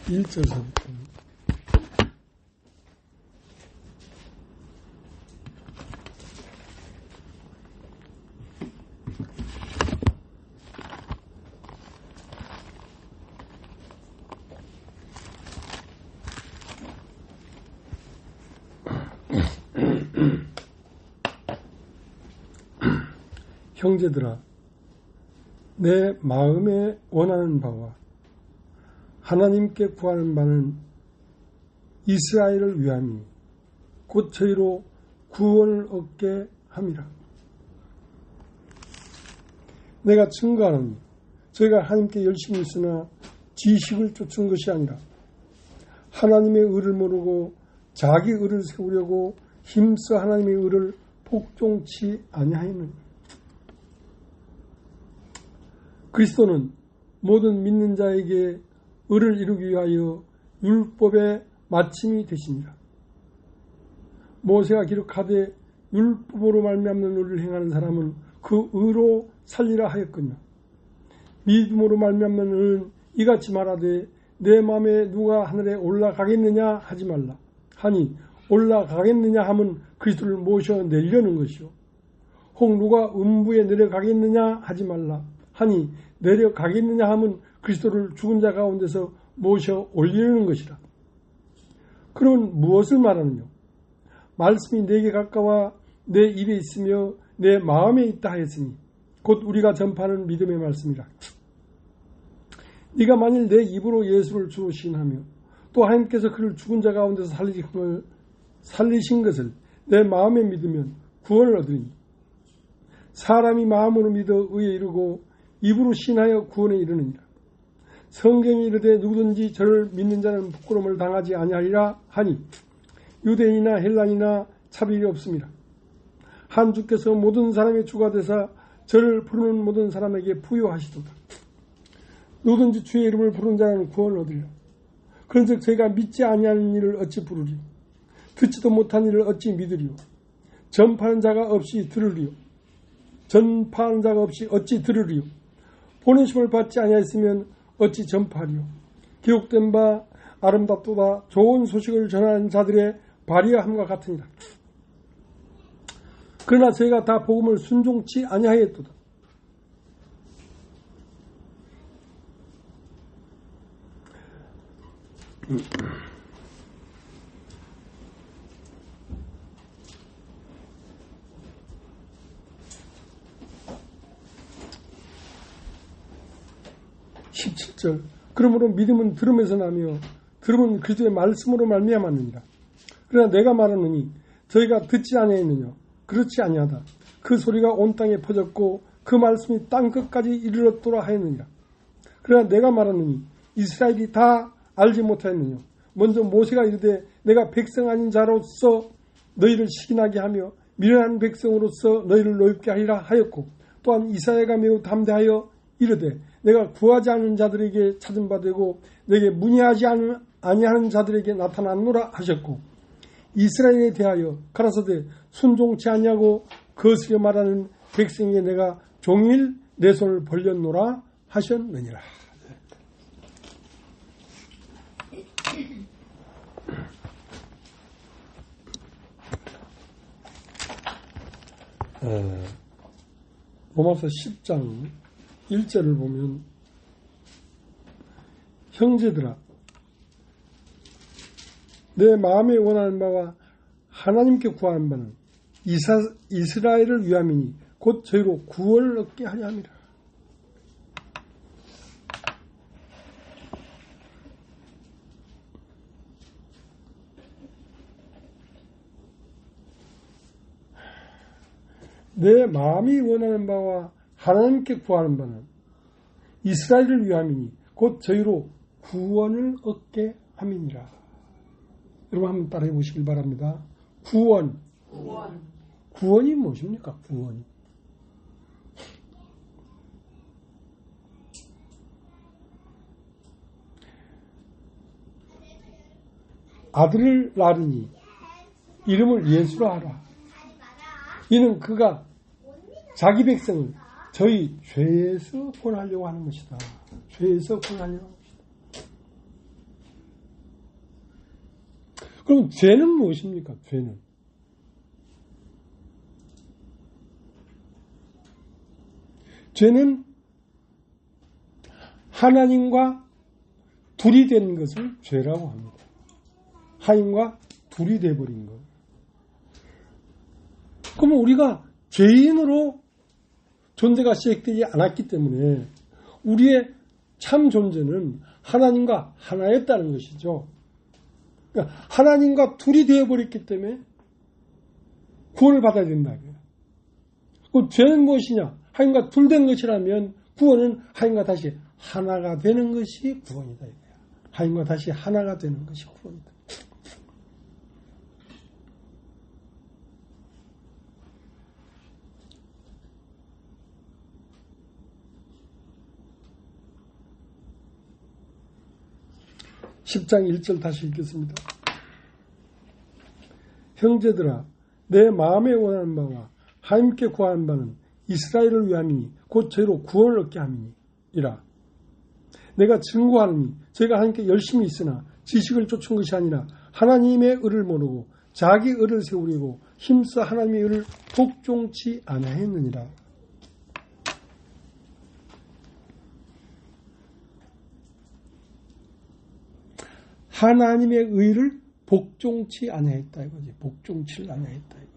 1절서부터 형제들아, 내 마음에 원하는 바와 하나님께 구하는 바는 이스라엘을 위함이니 곧 저희로 구원을 얻게 함이라. 내가 증거하노니 저희가 하나님께 열심히 있으나 지식을 쫓은 것이 아니라 하나님의 의를 모르고 자기 의를 세우려고 힘써 하나님의 의를 복종치 아니하였느니. 그리스도는 모든 믿는 자에게 의를 이루기 위하여 율법의 마침이 되시니라. 모세가 기록하되 율법으로 말미암는 의를 행하는 사람은 그 의로 살리라 하였거니와 믿음으로 말미암는 의는 이같이 말하되 내 마음에 누가 하늘에 올라가겠느냐 하지 말라 하니 올라가겠느냐 함은 그리스도를 모셔내려는 것이요 혹 누가 음부에 내려가겠느냐 하지 말라 하니 내려가겠느냐 함은 그리스도를 죽은 자 가운데서 모셔 올리려는 것이라. 그러면 무엇을 말하느냐? 말씀이 내게 가까워 내 입에 있으며 내 마음에 있다 하였으니 곧 우리가 전파하는 믿음의 말씀이라. 네가 만일 내 입으로 예수를 주로 시인하며 또 하나님께서 그를 죽은 자 가운데서 살리신 것을 내 마음에 믿으면 구원을 얻으니 사람이 마음으로 믿어 의에 이르고 입으로 신하여 구원에 이르느니라. 성경이 이르되 누구든지 저를 믿는 자는 부끄러움을 당하지 아니하리라 하니 유대인이나 헬라인이나 차별이 없습니다. 한 주께서 모든 사람의 주가 되사 저를 부르는 모든 사람에게 부여하시도다. 누구든지 주의 이름을 부르는 자는 구원을 얻으리라. 그런즉 저희가 믿지 아니하는 일을 어찌 부르리요? 듣지도 못한 일을 어찌 믿으리요? 전파하는 자가 없이 들으리요? 전파하는 자가 없이 어찌 들으리요? 보내심을 받지 아니하였으면 어찌 전파하리요? 기록된 바 아름답도다 좋은 소식을 전하는 자들의 발휘함과 같으니라. 그러나 저희가 다 복음을 순종치 아니하였도다. 17절 그러므로 믿음은 들음에서 나며 들음은 그리스도의 말씀으로 말미암았느니라. 그러나 내가 말하노니 저희가 듣지 아니하였느냐? 그렇지 아니하다. 그 소리가 온 땅에 퍼졌고 그 말씀이 땅끝까지 이르렀도라 하였느니라. 그러나 내가 말하노니 이스라엘이 다 알지 못하였느냐? 먼저 모세가 이르되 내가 백성 아닌 자로서 너희를 시기나게 하며 미련한 백성으로서 너희를 노엽게 하리라 하였고 또한 이사야가 매우 담대하여 이르되 내가 구하지 않는 자들에게 찾은 바 되고 내게 문의하지 아니하는 자들에게 나타났노라 하셨고 이스라엘에 대하여 가라사대 순종치 아니하고 거스려 말하는 백성에게 내가 종일 내 손을 벌렸노라 하셨느니라. 로마서 10장 1절을 보면 형제들아 내 마음에 원하는 바와 하나님께 구하는 바는 이스라엘을 위함이니 곧 저희로 구원을 얻게 하려 함이라. 내 마음이 원하는 바와 하나님께 구하는 바는 이스라엘을 위함이니 곧 저희로 구원을 얻게 함이니라. 여러분 한번 따라해 보시길 바랍니다. 구원이 무엇입니까? 구원이. 아들을 낳으니 이름을 예수로 하라. 이는 그가 자기 백성을 저희 죄에서 구원하려고 하는 것이다. 죄에서 구원하려고 하는 것이다. 그럼 죄는 무엇입니까? 죄는. 죄는 하나님과 둘이 된 것을 죄라고 합니다. 하나님과 둘이 돼버린 것. 그러면 우리가 죄인으로 존재가 시작되지 않았기 때문에 우리의 참 존재는 하나님과 하나였다는 것이죠. 그러니까 하나님과 둘이 되어버렸기 때문에 구원을 받아야 된다. 그 죄는 무엇이냐? 하나님과 둘 된 것이라면 구원은 하나님과 다시 하나가 되는 것이 구원이다. 하나님과 다시 하나가 되는 것이 구원이다. (10장 1절) 다시 읽겠습니다. 형제들아, 내 마음에 원하는 바와 하나님께 구하는 바는 이스라엘을 위함이니 곧 저희로 구원을 얻게 함이니라. 내가 증거하노니 저희가 하나님께 열심히 있으나 지식을 쫓은 것이 아니라 하나님의 의를 모르고 자기 의를 세우려고 힘써 하나님의 의를 복종치 아니하였느니라. 하나님의 의를 복종치 아니하였다 이거지. 복종치를 아니하였다 이거지.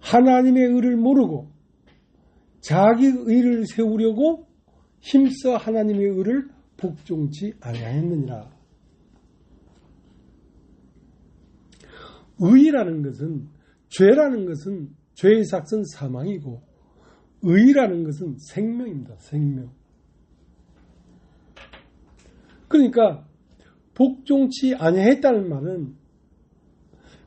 하나님의 의를 모르고 자기 의를 세우려고 힘써 하나님의 의를 복종치 아니하였느니라. 의라는 것은, 죄라는 것은, 죄의 삭은 사망이고 의라는 것은 생명입니다. 생명. 그러니까 복종치 아니했다는 말은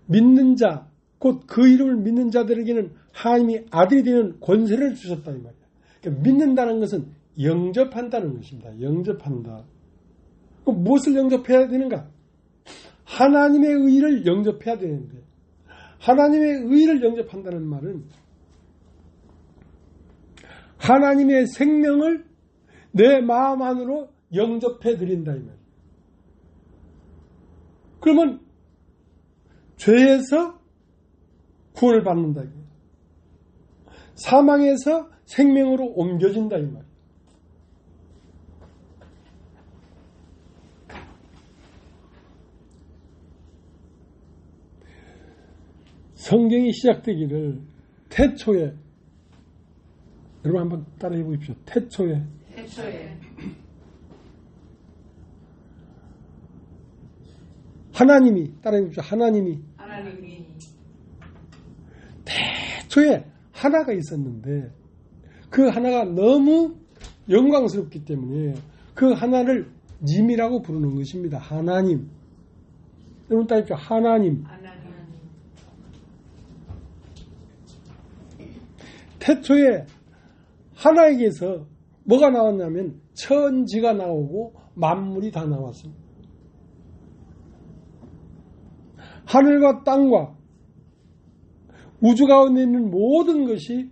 믿는 자, 곧 그 이름을 믿는 자들에게는 하나님이 아들이 되는 권세를 주셨다 이 말이야. 그러니까 믿는다는 것은 영접한다는 것입니다. 영접한다. 그럼 무엇을 영접해야 되는가? 하나님의 의를 영접해야 되는데, 하나님의 의를 영접한다는 말은 하나님의 생명을 내 마음 안으로 영접해 드린다 이 말이에요. 그러면 죄에서 구원을 받는다 이거예요. 사망에서 생명으로 옮겨진다 이 말이에요. 성경이 시작되기를 태초에, 여러분 한번 따라해 보십시오. 태초에 하나님이, 따라해 보십시오. 하나님이 태초에 하나가 있었는데 그 하나가 너무 영광스럽기 때문에 그 하나를 님이라고 부르는 것입니다. 하나님. 여러분 따라해 보십시오. 하나님. 태초에 하나에게서 뭐가 나왔냐면 천지가 나오고 만물이 다 나왔습니다. 하늘과 땅과 우주 가운데 있는 모든 것이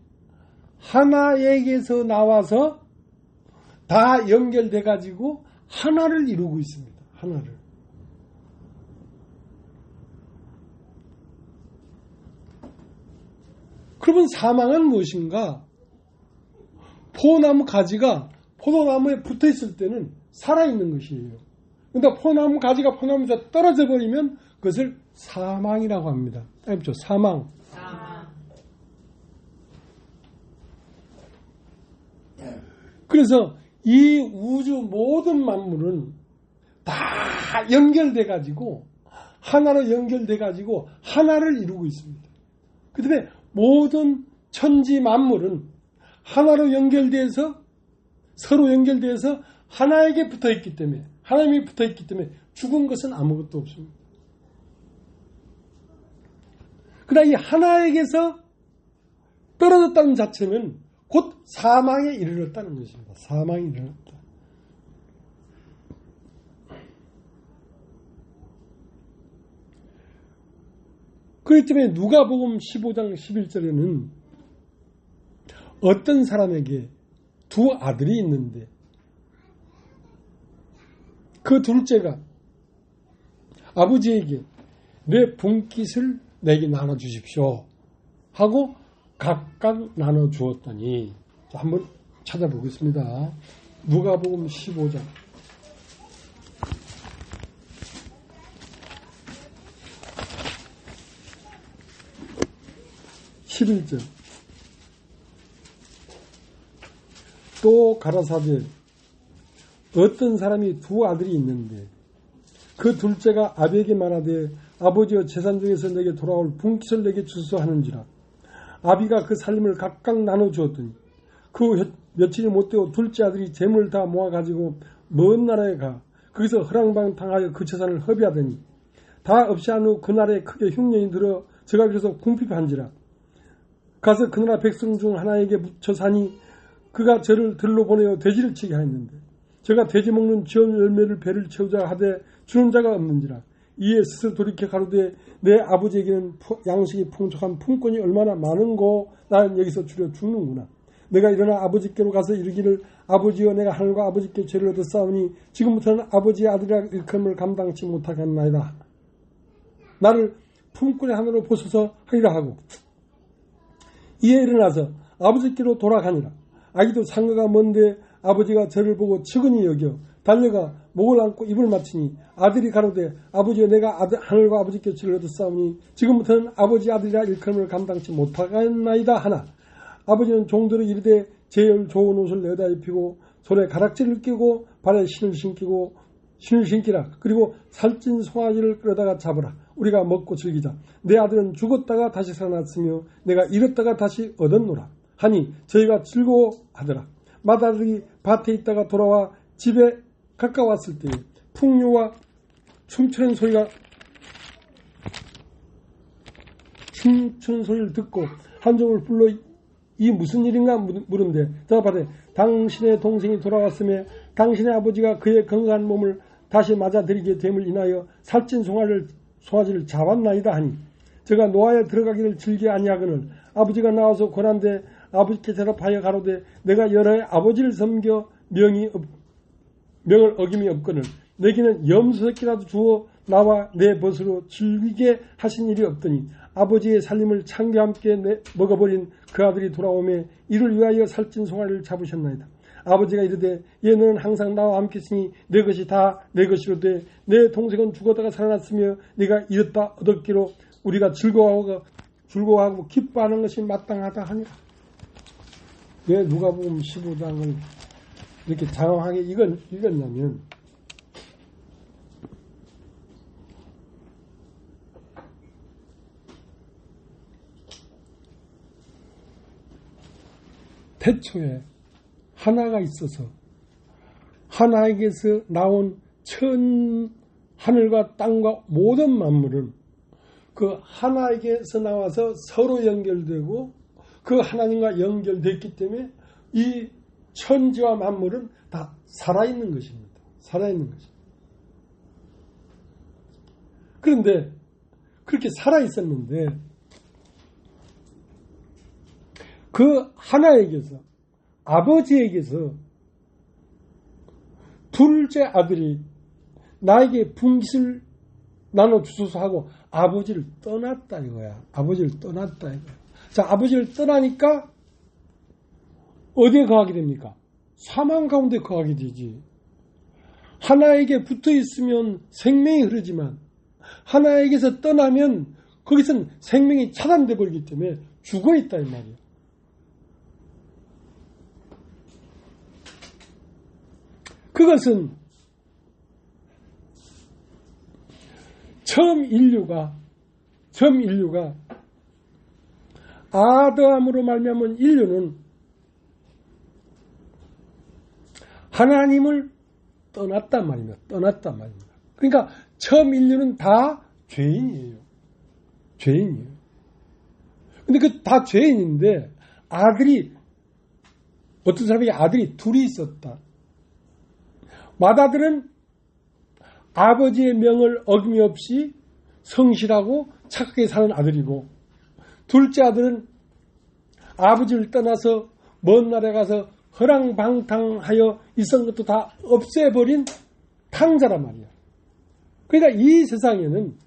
하나에게서 나와서 다 연결돼 가지고 하나를 이루고 있습니다. 하나를. 그러면 사망은 무엇인가? 포도나무 가지가 포도나무에 붙어 있을 때는 살아있는 것이에요. 그런데 포도나무 가지가 포도나무에서 떨어져 버리면 그것을 사망이라고 합니다. 알죠? 사망. 그래서 이 우주 모든 만물은 다 연결돼 가지고 하나로 연결돼 가지고 하나를 이루고 있습니다. 그 다음에 모든 천지 만물은 하나로 연결돼서 서로 연결돼서 하나에게 붙어있기 때문에, 하나님이 붙어있기 때문에 죽은 것은 아무것도 없습니다. 그러나 이 하나에게서 떨어졌다는 자체는 곧 사망에 이르렀다는 것입니다. 사망에 이르렀다. 그렇기 때문에 누가복음 15장 11절에는 어떤 사람에게 두 아들이 있는데 그 둘째가 아버지에게 내 분깃을 내게 나눠주십시오 하고 각각 나눠주었더니, 한번 찾아보겠습니다. 누가복음 15장 11절. 또 가라사대 어떤 사람이 두 아들이 있는데 그 둘째가 아비에게 말하되 아버지여 재산 중에서 내게 돌아올 분깃을 내게 주소서 하는지라. 아비가 그 살림을 각각 나눠주었더니 그 며칠이 못되어 둘째 아들이 재물을 다 모아가지고 먼 나라에 가 거기서 허랑방탕하여 그 재산을 허비하더니 다 없이 한 후 그 나라에 크게 흉년이 들어 저가 그래서 궁핍한지라. 가서 그 나라 백성 중 하나에게 묻혀 사니 그가 저를 들로 보내어 돼지를 치게 하였는데 저가 돼지 먹는 지원 열매를 배를 채우자 하되 주는 자가 없는지라. 이에 스스로 돌이켜 가로되 내 아버지에게는 양식이 풍족한 품권이 얼마나 많은고 나는 여기서 주려 죽는구나. 내가 일어나 아버지께로 가서 이르기를 아버지여 내가 하늘과 아버지께 죄를 얻었사오니 지금부터는 아버지의 아들이라 일컬음을 감당치 못하겠나이다. 나를 품꾼의 하늘로 보소서 하리라 하고 이에 일어나서 아버지께로 돌아가니라. 아기도 상거가 먼데 아버지가 저를 보고 측은히 여겨 달려가 목을 안고 입을 맞추니 아들이 가로되 아버지여 내가 하늘과 아버지께 죄를 얻었사오니 지금부터는 아버지 아들이라 일컬음을 감당치 못하겠나이다 하나 아버지는 종들을 이르되 제일 좋은 옷을 내다 입히고 손에 가락지를 끼고 발에 신을 신기라. 그리고 살찐 송아지를 끌어다가 잡으라. 우리가 먹고 즐기자. 내 아들은 죽었다가 다시 살아났으며 내가 잃었다가 다시 얻었노라 하니 저희가 즐거워하더라. 맏아들이 밭에 있다가 돌아와 집에 가까웠을 때 풍류와 춤추는 소리를 듣고 한 종을 불러 이 무슨 일인가 물은데 대답하되 당신의 동생이 돌아왔으며 당신의 아버지가 그의 건강한 몸을 다시 맞아들이게 됨을 인하여 살찐 송아지를 잡았나이다 하니 제가 노아에 들어가기를 즐겨 아니하거늘 아버지가 나와서 권한데 아버지께 대답하여 가로되 내가 여러 해 아버지를 섬겨 명을 어김이 없거늘 내게는 염소새끼라도 주어 나와 내 벗으로 즐기게 하신 일이 없더니 아버지의 살림을 창과 함께 먹어버린 그 아들이 돌아오매 이를 위하여 살찐 송아지를 잡으셨나이다. 아버지가 이르되 얘는 항상 나와 함께 있으니 내 것이 다 내 것이로되 내 동생은 죽었다가 살아났으며 네가 잃었다 얻었기로 우리가 즐거워하고 기뻐하는 것이 마땅하다 하니라. 왜 누가복음 15장을 이렇게 장황하게 읽었냐면 태초에 하나가 있어서 하나에게서 나온 하늘과 땅과 모든 만물은 그 하나에게서 나와서 서로 연결되고 그 하나님과 연결됐기 때문에 이 천지와 만물은 다 살아있는 것입니다. 살아있는 것입니다. 그런데 그렇게 살아있었는데 그 하나에게서 아버지에게서 둘째 아들이 나에게 분깃을 나눠주소서 하고 아버지를 떠났다 이거야. 아버지를 떠났다 이거야. 자, 아버지를 떠나니까 어디에 거하게 됩니까? 사망 가운데 거하게 되지. 하나에게 붙어 있으면 생명이 흐르지만 하나에게서 떠나면 거기선 생명이 차단돼 버리기 때문에 죽어 있다 이 말이야. 그것은 처음 인류가 아담으로 말미암은 인류는 하나님을 떠났단 말입니다. 그러니까 처음 인류는 다 죄인이에요. 근데 그 다 죄인인데 어떤 사람에게 아들이 둘이 있었다. 맏아들은 아버지의 명을 어김없이 성실하고 착하게 사는 아들이고 둘째 아들은 아버지를 떠나서 먼 나라에 가서 허랑방탕하여 있었던 것도 다 없애버린 탕자란 말이야. 그러니까 이 세상에는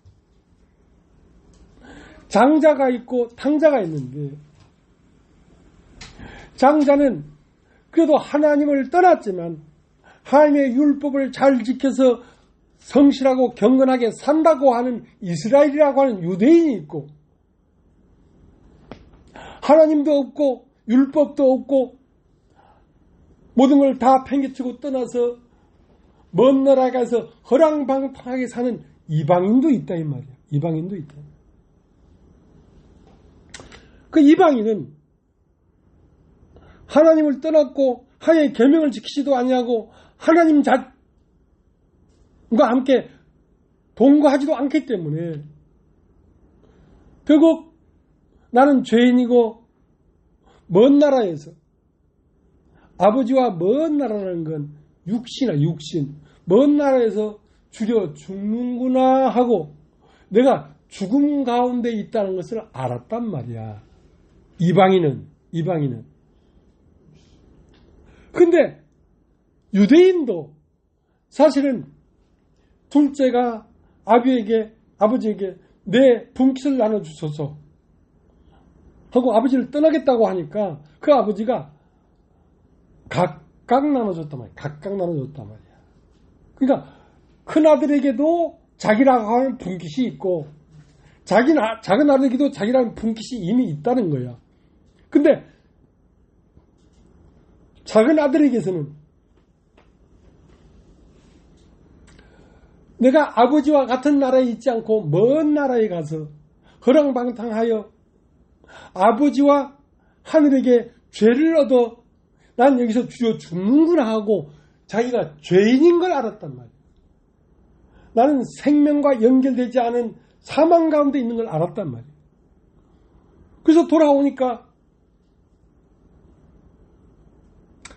장자가 있고 탕자가 있는데, 장자는 그래도 하나님을 떠났지만 하나님의 율법을 잘 지켜서 성실하고 경건하게 산다고 하는 이스라엘이라고 하는 유대인이 있고, 하나님도 없고 율법도 없고 모든 걸 다 팽개치고 떠나서 먼 나라에 가서 허랑방탕하게 사는 이방인도 있다 이 말이야. 이방인도 있다. 그 이방인은 하나님을 떠났고 하나님의 계명을 지키지도 아니하고 하나님과 함께 동거하지도 않기 때문에 결국 나는 죄인이고 먼 나라에서, 아버지와 먼 나라라는 건 육신이야, 육신. 먼 나라에서 주려 죽는구나 하고 내가 죽음 가운데 있다는 것을 알았단 말이야. 이방인은. 근데 유대인도 사실은 둘째가 아버지에게 내 분깃을 나눠주소서 하고 아버지를 떠나겠다고 하니까 그 아버지가 각각 나눠줬단 말이야. 그러니까 큰아들에게도 자기라고 하는 분깃이 있고 작은 아들에게도 자기라는 분깃이 이미 있다는 거야. 근데 작은 아들에게서는 내가 아버지와 같은 나라에 있지 않고 먼 나라에 가서 허랑방탕하여 아버지와 하늘에게 죄를 얻어 난 여기서 주여 죽는구나 하고 자기가 죄인인 걸 알았단 말이야. 나는 생명과 연결되지 않은 사망 가운데 있는 걸 알았단 말이야. 그래서 돌아오니까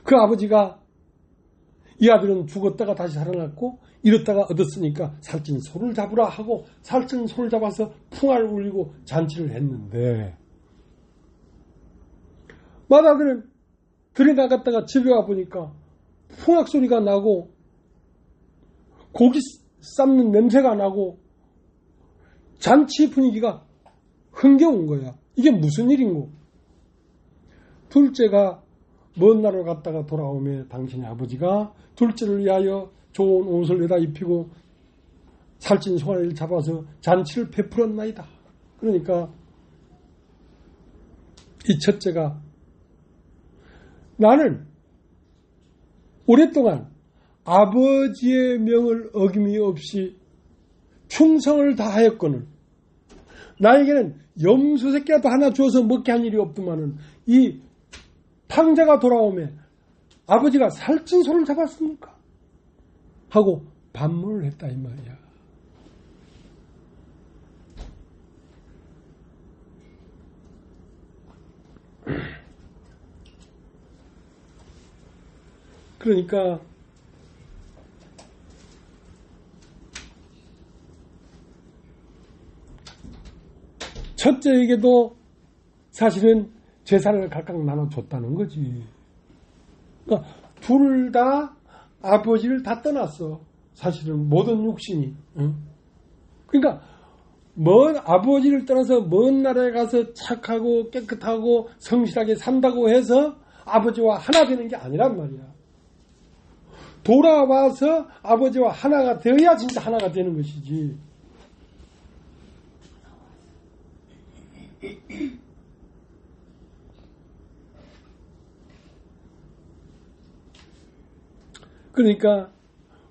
그 아버지가 이 아들은 죽었다가 다시 살아났고 이렇다가 얻었으니까 살찐 소를 잡으라 하고 살찐 소를 잡아서 풍알 울리고 잔치를 했는데, 맏아들은 들에 나갔다가 집에 와보니까 풍악 소리가 나고 고기 삶는 냄새가 나고 잔치 분위기가 흥겨운 거야. 이게 무슨 일인고? 둘째가 먼 나라로 갔다가 돌아오며 당신의 아버지가 둘째를 위하여 좋은 옷을 내다 입히고 살찐 소를 잡아서 잔치를 베풀었나이다. 그러니까 이 첫째가 나는 오랫동안 아버지의 명을 어김이 없이 충성을 다하였거늘 나에게는 염소 새끼라도 하나 주어서 먹게 한 일이 없더만은 이 탕자가 돌아오며 아버지가 살찐 소를 잡았습니까? 하고 반문을 했다 이 말이야. 그러니까 첫째에게도 사실은 재산을 각각 나눠줬다는 거지. 그러니까 둘 다 아버지를 다 떠났어. 사실은 모든 육신이. 응? 그러니까 먼 아버지를 떠나서 먼 나라에 가서 착하고 깨끗하고 성실하게 산다고 해서 아버지와 하나 되는 게 아니란 말이야. 돌아와서 아버지와 하나가 되어야 진짜 하나가 되는 것이지. 그러니까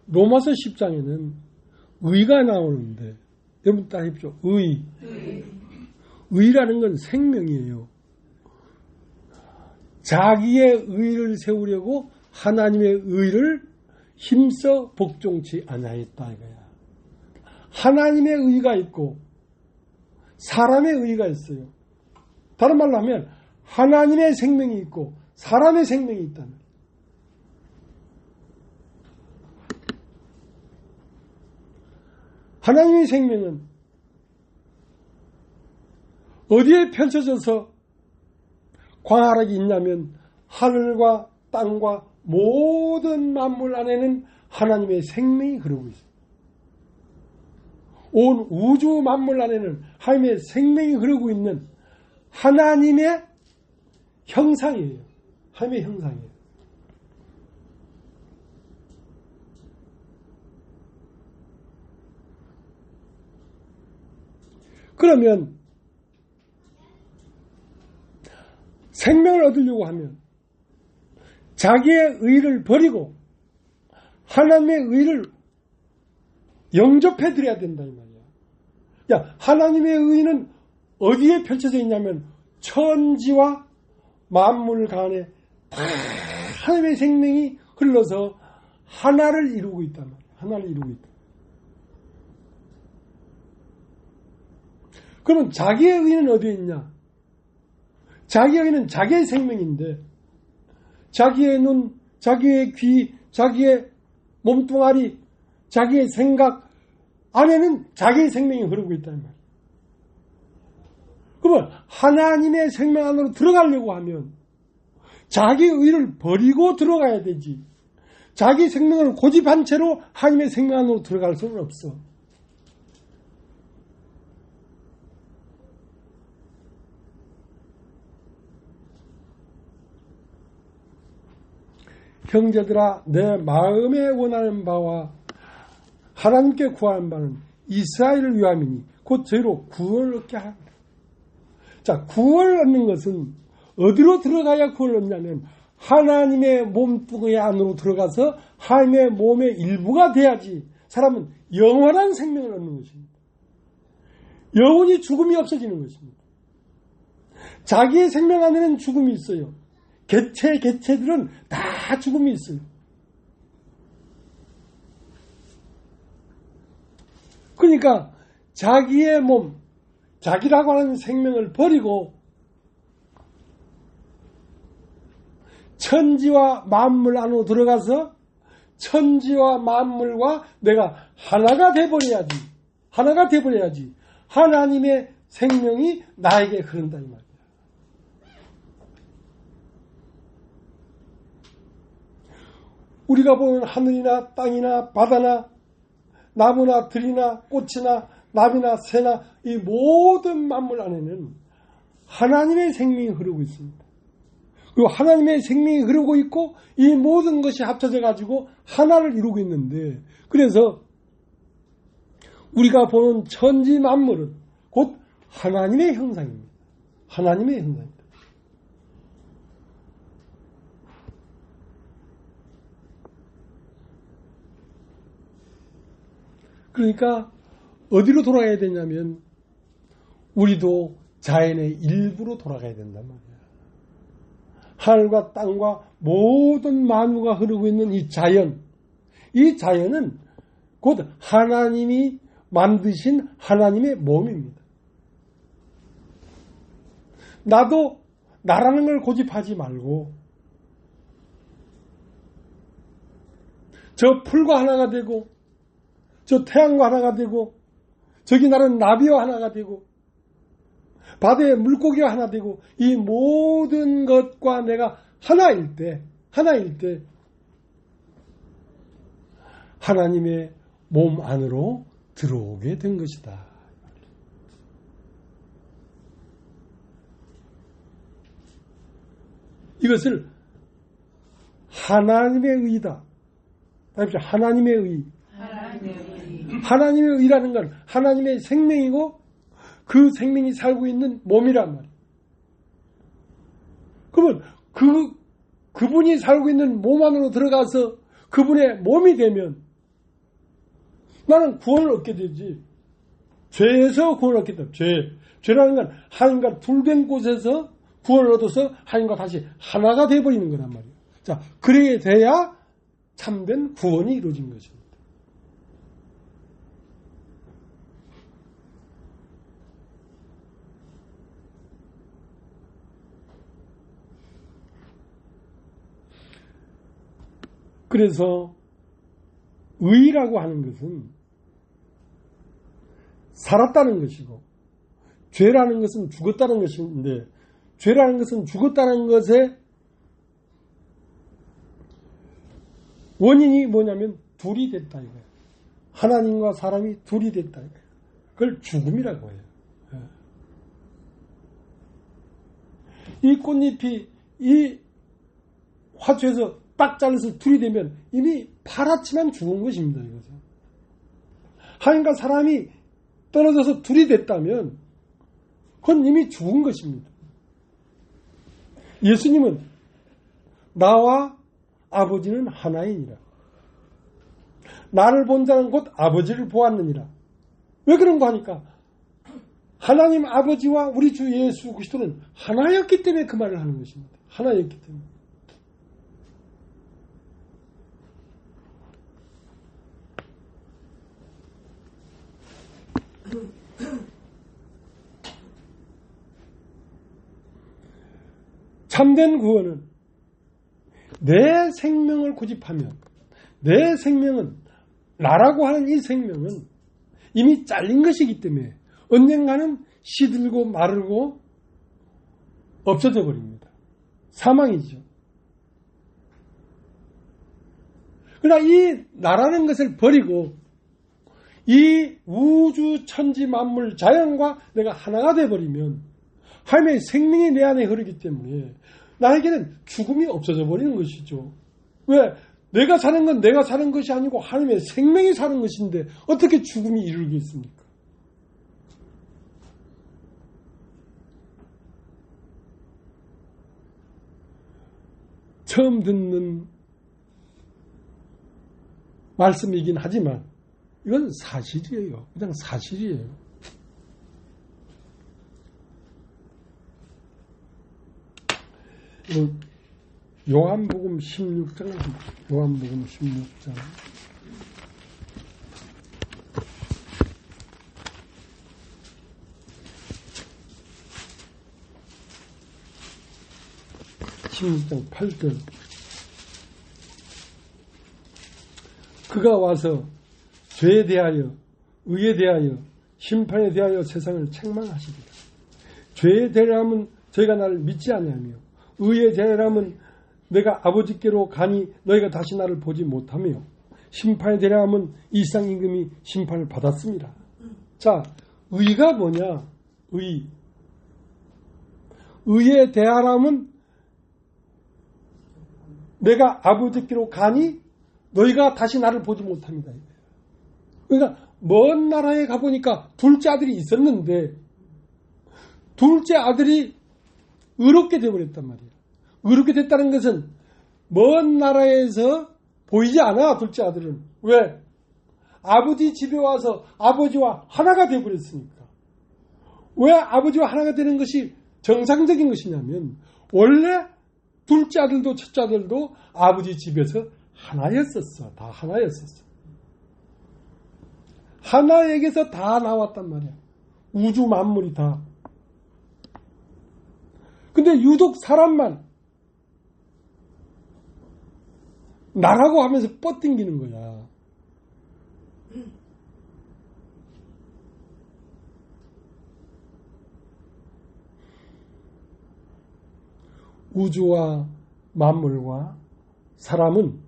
로마서 10장에는 의가 나오는데 여러분 따라십시오. 의라는 건 생명이에요. 자기의 의를 세우려고 하나님의 의를 힘써 복종치 아니하였다 이거야. 하나님의 의가 있고 사람의 의가 있어요. 다른 말로 하면 하나님의 생명이 있고 사람의 생명이 있다는. 하나님의 생명은 어디에 펼쳐져서 광활하게 있냐면 하늘과 땅과 모든 만물 안에는 하나님의 생명이 흐르고 있어요. 온 우주 만물 안에는 하나님의 생명이 흐르고 있는 하나님의 형상이에요. 하나님의 형상이에요. 그러면 생명을 얻으려고 하면 자기의 의를 버리고 하나님의 의를 영접해 드려야 된다 이 말이야. 야, 하나님의 의는 어디에 펼쳐져 있냐면 천지와 만물 간에 다 하나님의 생명이 흘러서 하나를 이루고 있단 말이야. 하나를 이루고 있다. 그러면 자기의 의는 어디에 있냐? 자기의 의는 자기의 생명인데 자기의 눈, 자기의 귀, 자기의 몸뚱아리, 자기의 생각 안에는 자기의 생명이 흐르고 있다는 말이에요. 그러면 하나님의 생명 안으로 들어가려고 하면 자기의 의를 버리고 들어가야 되지. 자기 생명을 고집한 채로 하나님의 생명 안으로 들어갈 수는 없어. 형제들아, 내 마음에 원하는 바와 하나님께 구하는 바는 이스라엘을 위함이니 곧 저희로 구원을 얻게 합니다. 자, 구원을 얻는 것은 어디로 들어가야 구원을 얻냐면 하나님의 몸뚱이 안으로 들어가서 하나님의 몸의 일부가 돼야지 사람은 영원한 생명을 얻는 것입니다. 영원히 죽음이 없어지는 것입니다. 자기의 생명 안에는 죽음이 있어요. 개체들은 다 죽음이 있어요. 그러니까 자기의 몸, 자기라고 하는 생명을 버리고 천지와 만물 안으로 들어가서 천지와 만물과 내가 하나가 돼버려야지. 하나가 돼버려야지. 하나님의 생명이 나에게 흐른다 이 말이야. 우리가 보는 하늘이나 땅이나 바다나 나무나 들이나 꽃이나 나비나 새나 이 모든 만물 안에는 하나님의 생명이 흐르고 있습니다. 그리고 하나님의 생명이 흐르고 있고 이 모든 것이 합쳐져 가지고 하나를 이루고 있는데 그래서 우리가 보는 천지 만물은 곧 하나님의 형상입니다. 하나님의 형상입니다. 그러니까 어디로 돌아가야 되냐면 우리도 자연의 일부로 돌아가야 된단 말이야. 하늘과 땅과 모든 만유가 흐르고 있는 이 자연은 곧 하나님이 만드신 하나님의 몸입니다. 나도 나라는 걸 고집하지 말고 저 풀과 하나가 되고 저 태양과 하나가 되고 저기 나는 나비와 하나가 되고 바다의 물고기와 하나 되고 이 모든 것과 내가 하나일 때 하나님의 몸 안으로 들어오게 된 것이다. 이것을 하나님의 의다. 하나님의 의. 하나님의 의라는 건 하나님의 생명이고 그 생명이 살고 있는 몸이란 말이에요. 그러면 그분이 살고 있는 몸 안으로 들어가서 그분의 몸이 되면 나는 구원을 얻게 되지. 죄에서 구원을 얻게 됩니다. 죄라는 건 하나님과 둘된 곳에서 구원을 얻어서 하나님과 다시 하나가 되어버리는 거란 말이에요. 자, 그래야 돼야 참된 구원이 이루어진 것입니다. 그래서 의라고 하는 것은 살았다는 것이고 죄라는 것은 죽었다는 것인데 죄라는 것은 죽었다는 것의 원인이 뭐냐면 둘이 됐다 이거예요. 하나님과 사람이 둘이 됐다 이거예요. 그걸 죽음이라고 해요. 이 꽃잎이 이 화초에서 딱 잘라서 둘이 되면 이미 파랗지만 죽은 것입니다. 이거죠. 하나님과 사람이 떨어져서 둘이 됐다면 그건 이미 죽은 것입니다. 예수님은 나와 아버지는 하나이니라. 나를 본 자는 곧 아버지를 보았느니라. 왜 그런가 하니까 하나님 아버지와 우리 주 예수 그리스도는 하나였기 때문에 그 말을 하는 것입니다. 하나였기 때문에. 참된 구원은 내 생명을 고집하면 내 생명은 나라고 하는 이 생명은 이미 잘린 것이기 때문에 언젠가는 시들고 마르고 없어져 버립니다. 사망이죠. 그러나 이 나라는 것을 버리고 이 우주 천지 만물 자연과 내가 하나가 되어버리면 하나님의 생명이 내 안에 흐르기 때문에 나에게는 죽음이 없어져 버리는 것이죠. 왜? 내가 사는 건 내가 사는 것이 아니고 하나님의 생명이 사는 것인데 어떻게 죽음이 이루겠습니까? 처음 듣는 말씀이긴 하지만 이건 사실이에요. 그냥 사실이에요. 요한복음 16장, 요한복음 16장. (16장 8절) 그가 와서 죄에 대하여 의에 대하여 심판에 대하여 세상을 책망하시리라. 죄에 대하여는 저희가 나를 믿지 아니하며 의에 대하여는 내가 아버지께로 가니 너희가 다시 나를 보지 못하며 심판에 대하여는 이상 임금이 심판을 받았습니다. 자, 의가 뭐냐? 의에 대하여는 내가 아버지께로 가니 너희가 다시 나를 보지 못합니다. 그러니까 먼 나라에 가보니까 둘째 아들이 있었는데 둘째 아들이 의롭게 되어버렸단 말이에요. 의롭게 됐다는 것은 먼 나라에서 보이지 않아. 둘째 아들은. 왜? 아버지 집에 와서 아버지와 하나가 되어버렸으니까. 왜 아버지와 하나가 되는 것이 정상적인 것이냐면 원래 둘째 아들도 첫째 아들도 아버지 집에서 하나였었어. 다 하나였었어. 하나에게서 다 나왔단 말이야. 우주 만물이 다. 근데 유독 사람만 나라고 하면서 뻗당기는 거야. 우주와 만물과 사람은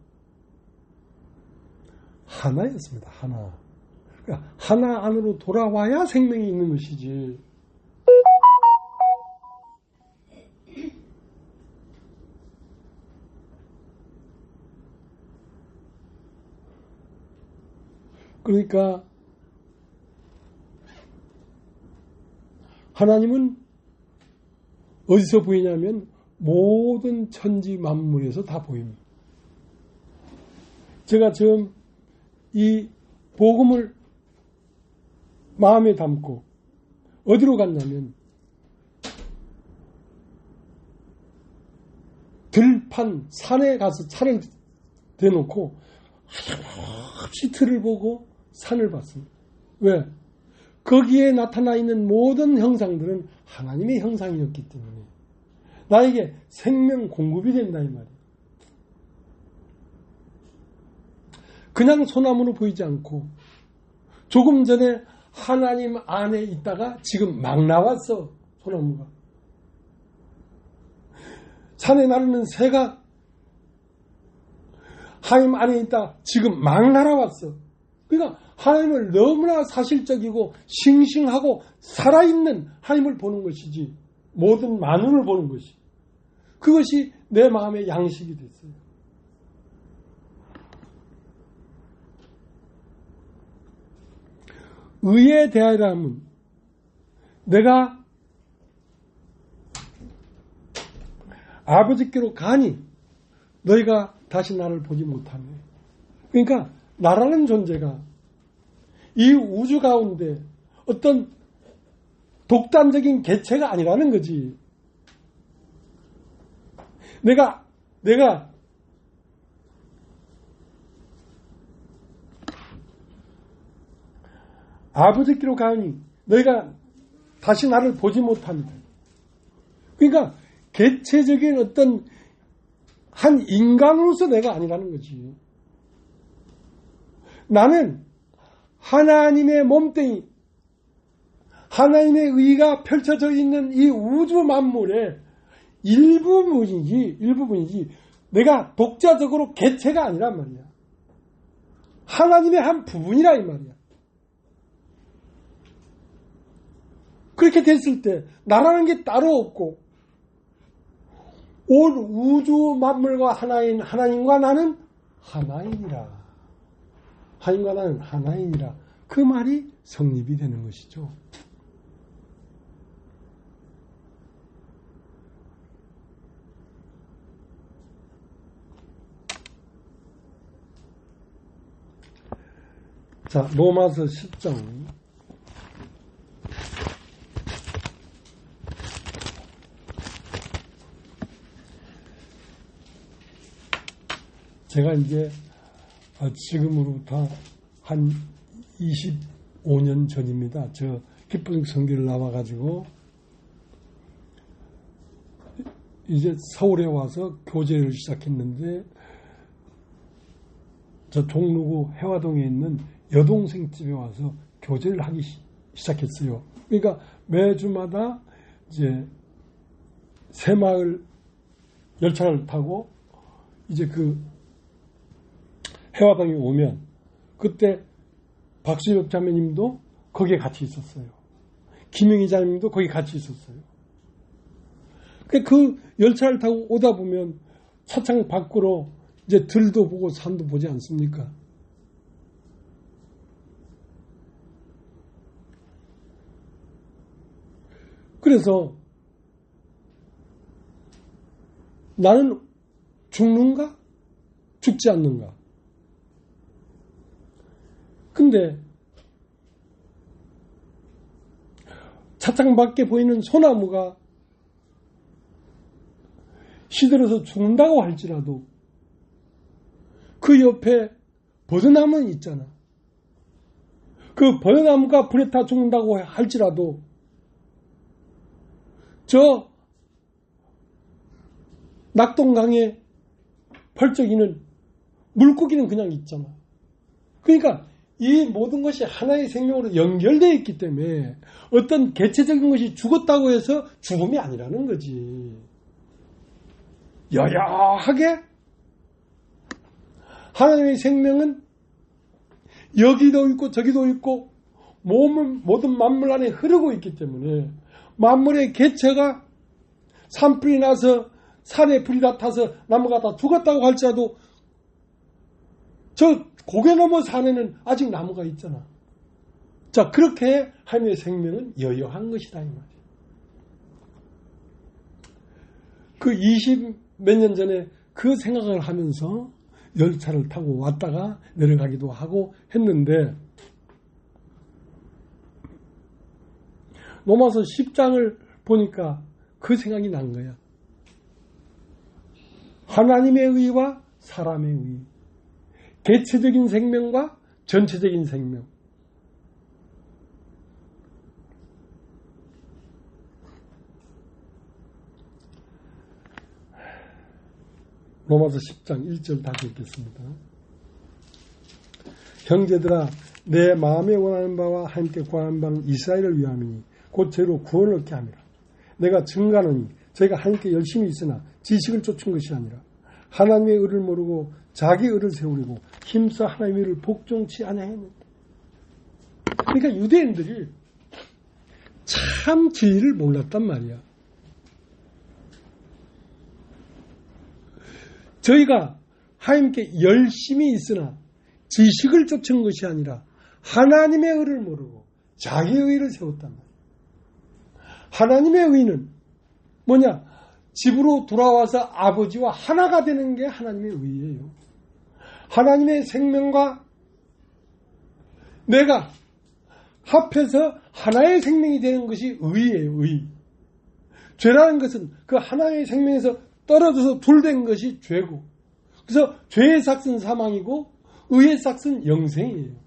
하나였습니다. 하나. 그러니까 하나 안으로 돌아와야 생명이 있는 것이지. 그러니까 하나님은 어디서 보이냐면 모든 천지 만물에서 다 보입니다. 제가 지금 이 복음을 마음에 담고 어디로 갔냐면 들판 산에 가서 차를 대놓고 한없이 들을 보고 산을 봤습니다. 왜? 거기에 나타나 있는 모든 형상들은 하나님의 형상이었기 때문에 나에게 생명 공급이 된다 이 말이에요. 그냥 소나무로 보이지 않고 조금 전에 하나님 안에 있다가 지금 막 나왔어. 소나무가. 산에 나르는 새가 하나님 안에 있다. 지금 막 날아왔어. 그러니까 하나님을 너무나 사실적이고 싱싱하고 살아있는 하나님을 보는 것이지 모든 만운을 보는 것이. 그것이 내 마음의 양식이 됐어요. 의에 대하여 하면 내가 아버지께로 가니 너희가 다시 나를 보지 못하네. 그러니까 나라는 존재가 이 우주 가운데 어떤 독단적인 개체가 아니라는 거지. 내가 아버지께로 가니 너희가 다시 나를 보지 못합니다. 그러니까 개체적인 어떤 한 인간으로서 내가 아니라는 거지. 나는 하나님의 몸뚱이, 하나님의 의가 펼쳐져 있는 이 우주 만물의 일부분이지 내가 독자적으로 개체가 아니란 말이야. 하나님의 한 부분이라 이 말이야. 그렇게 됐을 때 나라는 게 따로 없고 온 우주 만물과 하나인 하나님과 나는 하나이니라. 하나님과 나는 하나이니라. 그 말이 성립이 되는 것이죠. 자, 로마서 10장 제가 이제 지금으로부터 한 25년 전입니다. 저 기쁜 성교를 나와가지고 이제 서울에 와서 교제를 시작했는데 저 종로구 해화동에 있는 여동생 집에 와서 교제를 하기 시작했어요. 그러니까 매주마다 이제 새마을 열차를 타고 이제 그 해화동에 오면 그때 박수엽 자매님도 거기에 같이 있었어요. 김영희 자매님도 거기 같이 있었어요. 그 열차를 타고 오다 보면 차창 밖으로 이제 들도 보고 산도 보지 않습니까? 그래서 나는 죽는가? 죽지 않는가? 근데 차창 밖에 보이는 소나무가 시들어서 죽는다고 할지라도 그 옆에 버드나무는 있잖아. 그 버드나무가 불에 타 죽는다고 할지라도 저 낙동강에 펄쩍이는 물고기는 그냥 있잖아. 그러니까 이 모든 것이 하나의 생명으로 연결되어 있기 때문에 어떤 개체적인 것이 죽었다고 해서 죽음이 아니라는 거지. 여야하게 하나님의 생명은 여기도 있고 저기도 있고 모든 만물 안에 흐르고 있기 때문에 만물의 개체가 산불이 나서 산에 불이 다 타서 나무가 다 죽었다고 할지라도 저 고개 넘어 산에는 아직 나무가 있잖아. 자, 그렇게 하나님의 생명은 여여한 것이다 이 말이야. 그 20 몇 년 전에 그 생각을 하면서 열차를 타고 왔다가 내려가기도 하고 했는데 로마서 10장을 보니까 그 생각이 난 거야. 하나님의 의와 사람의 의, 개체적인 생명과 전체적인 생명. 로마서 10장 1절 다시 읽겠습니다. 형제들아 내 마음에 원하는 바와 하나님께 구하는 바는 이스라엘을 위함이니 곧 죄로 구원을 얻게 함이라. 내가 증가하노니 저희가 하나님께 열심히 있으나 지식을 쫓은 것이 아니라 하나님의 의를 모르고 자기 의를 세우려고 힘써 하나님의 의를 복종치 아니하였는데. 그러니까 유대인들이 참 진리를 몰랐단 말이야. 저희가 하나님께 열심히 있으나 지식을 쫓은 것이 아니라 하나님의 의를 모르고 자기의 의를 세웠단 말이야. 하나님의 의는 뭐냐? 집으로 돌아와서 아버지와 하나가 되는 게 하나님의 의예요. 하나님의 생명과 내가 합해서 하나의 생명이 되는 것이 의예요. 의. 죄라는 것은 그 하나의 생명에서 떨어져서 둘 된 것이 죄고, 그래서 죄의 삭은 사망이고 의의 삭은 영생이에요.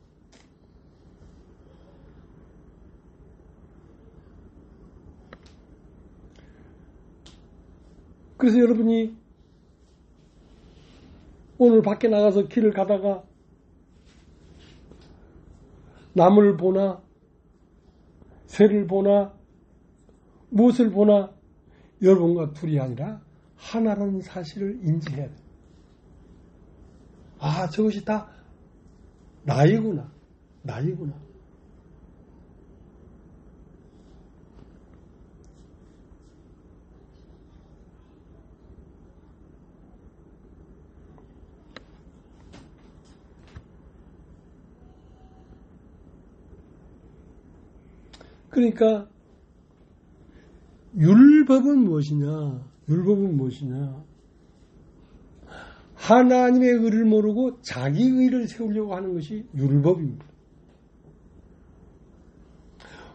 그래서 여러분이 오늘 밖에 나가서 길을 가다가 남을 보나 새를 보나 무엇을 보나 여러분과 둘이 아니라 하나라는 사실을 인지해야 돼요. 아, 저것이 다 나이구나. 그러니까 율법은 무엇이냐? 하나님의 의를 모르고 자기 의를 세우려고 하는 것이 율법입니다.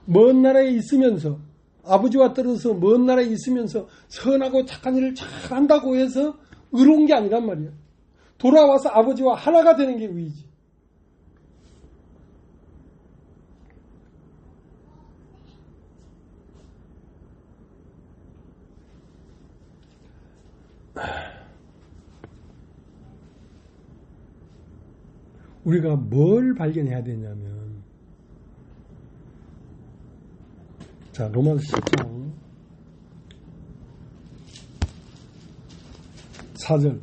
먼 나라에 있으면서, 아버지와 떨어져서 먼 나라에 있으면서 선하고 착한 일을 잘한다고 해서 의로운 게 아니란 말이야. 돌아와서 아버지와 하나가 되는 게 의이지. 우리가 뭘 발견해야 되냐면, 자, 로마서 10장 4절.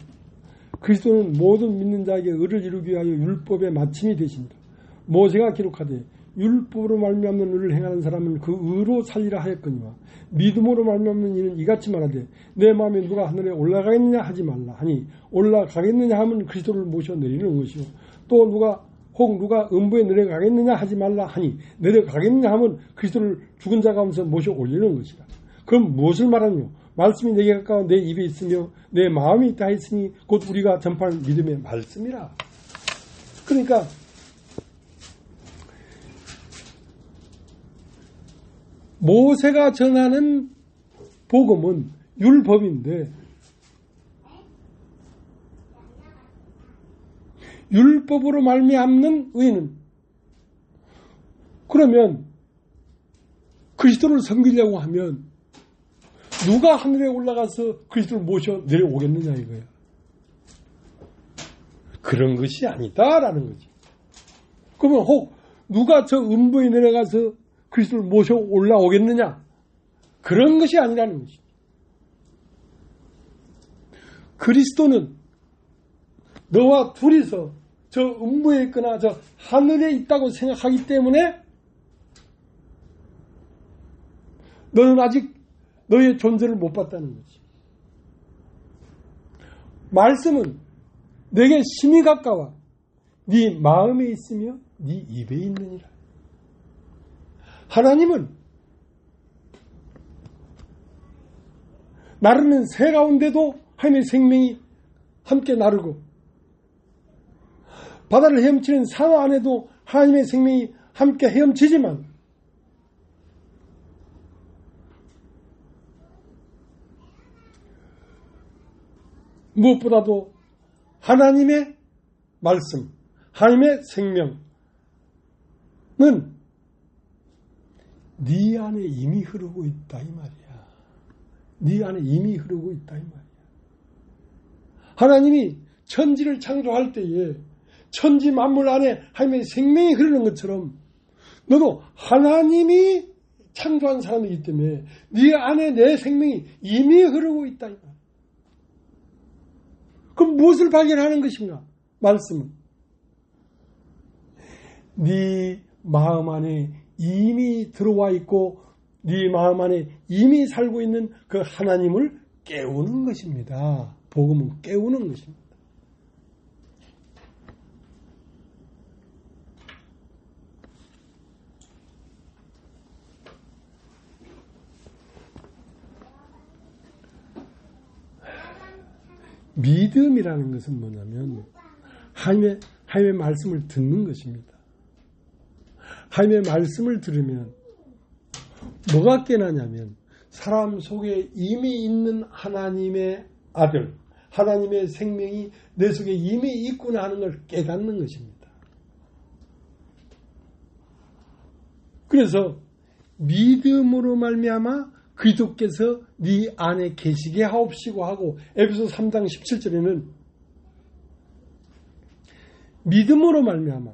그리스도는 모든 믿는 자에게 의를 이루기 위하여 율법의 마침이 되신다. 모세가 기록하되 율법으로 말미암는 의를 행하는 사람은 그 의로 살리라 하였거니와 믿음으로 말미암는 이는 이같이 말하되 내 마음에 누가 하늘에 올라가겠느냐 하지 말라 하니 올라가겠느냐 하면 그리스도를 모셔 내리는 것이요 또 누가 음부에 내려가겠느냐 하지 말라 하니 내려가겠느냐 하면 그리스도를 죽은 자 가운데서 모셔 올리는 것이라. 그럼 무엇을 말하느냐? 말씀이 내게 가까워 내 입에 있으며 내 마음이 있다 했으니 곧 우리가 전파할 믿음의 말씀이라. 그러니까 모세가 전하는 복음은 율법인데 율법으로 말미암는 의는 그러면 그리스도를 섬기려고 하면 누가 하늘에 올라가서 그리스도를 모셔 내려오겠느냐 이거야. 그런 것이 아니다라는 거지. 그러면 혹 누가 저 음부에 내려가서 그리스도를 모셔 올라오겠느냐? 그런 것이 아니라는 것이지. 그리스도는 너와 둘이서 저 음부에 있거나 저 하늘에 있다고 생각하기 때문에 너는 아직 너의 존재를 못 봤다는 거지. 말씀은 내게 심히 가까워 네 마음에 있으며 네 입에 있느니라. 하나님은 나르는 새 가운데도 하나님의 생명이 함께 나르고 바다를 헤엄치는 상어 안에도 하나님의 생명이 함께 헤엄치지만 무엇보다도 하나님의 말씀, 하나님의 생명은 네 안에 이미 흐르고 있다 이 말이야. 네 안에 이미 흐르고 있다 이 말이야. 하나님이 천지를 창조할 때에 천지 만물 안에 하나님의 생명이 흐르는 것처럼 너도 하나님이 창조한 사람이기 때문에 네 안에 내 생명이 이미 흐르고 있다 이 말이야. 그럼 무엇을 발견하는 것인가? 말씀은 네 마음 안에 이미 들어와 있고 네 마음 안에 이미 살고 있는 그 하나님을 깨우는 것입니다. 복음은 깨우는 것입니다. 믿음이라는 것은 뭐냐면 하나님의 말씀을 듣는 것입니다. 하나님의 말씀을 들으면 뭐가 깨나냐면 사람 속에 이미 있는 하나님의 아들, 하나님의 생명이 내 속에 이미 있구나 하는 걸 깨닫는 것입니다. 그래서 믿음으로 말미암아 그리스도께서 네 안에 계시게 하옵시고 하고 에베소 3장 17절에는 믿음으로 말미암아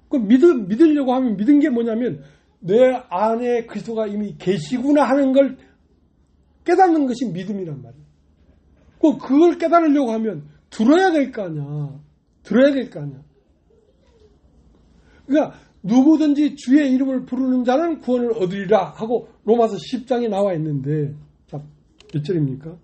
그 믿으려고 하면 믿은 게 뭐냐면 내 안에 그리스도가 이미 계시구나 하는 걸 깨닫는 것이 믿음이란 말이에요. 그걸 깨달으려고 하면 들어야 될 거 아니야. 들어야 될 거 아니야. 그러니까 누구든지 주의 이름을 부르는 자는 구원을 얻으리라 하고 로마서 10장에 나와 있는데 자, 몇 절입니까?